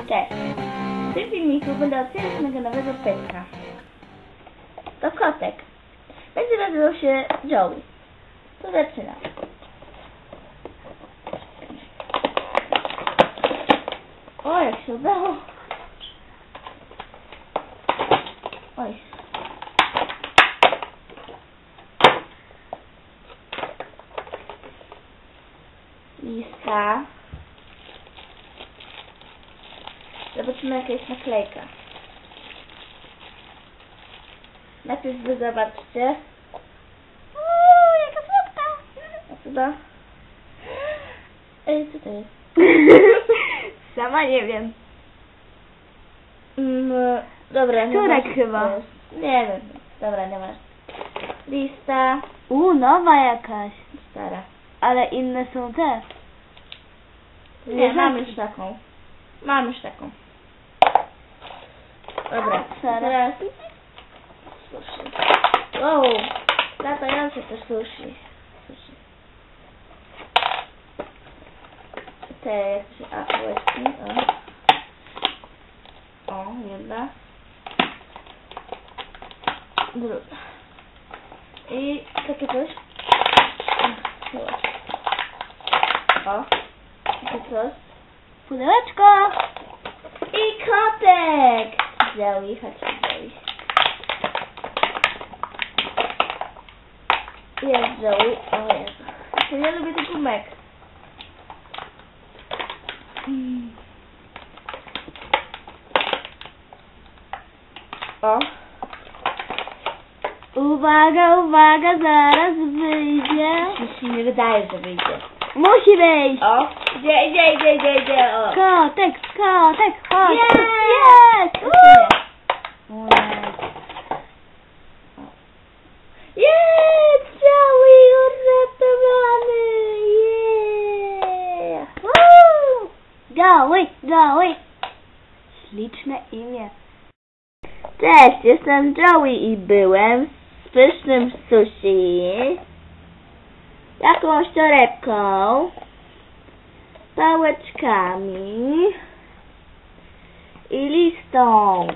Cześć! W tym filmiku będę otwierać mojego nowego petka. To kotek. Będzie nazywał się Joey. To zaczynam. O, jak się udało. Oj. Lista. Zobaczymy, jaka jest naklejka. Najpierw wy zobaczcie. Jaka słodka! A chyba... Ej, co to jest? Sama nie wiem. Dobra, nie Turek ma. chyba. Nie wiem. Dobra, nie masz. Lista. Nowa jakaś. Stara. Ale inne są te. Nie, mam już taką. Mam już taką. Dobra, teraz... Sushi. Wow, latające to sushi. Te, jak się... A, łyżki, o, jedna. Druga. I takie coś. O, takie coś. Pudełeczko! I kotek! Zoe, chodź Zoe. Jest Zoe. O Jezu. Ja lubię tych gumek. O. Uwaga, uwaga, zaraz wyjdzie. Mi się nie wydaje, że wyjdzie. Musi wyjść! O. Idzie. O. Kotek, chodź! Jest! Jest! Jest! Joey uratowany! Yeah! Joey! Śliczne imię. Cześć, jestem Joey i byłem z pysznym sushi, jakąś torebką, pałeczkami i listą.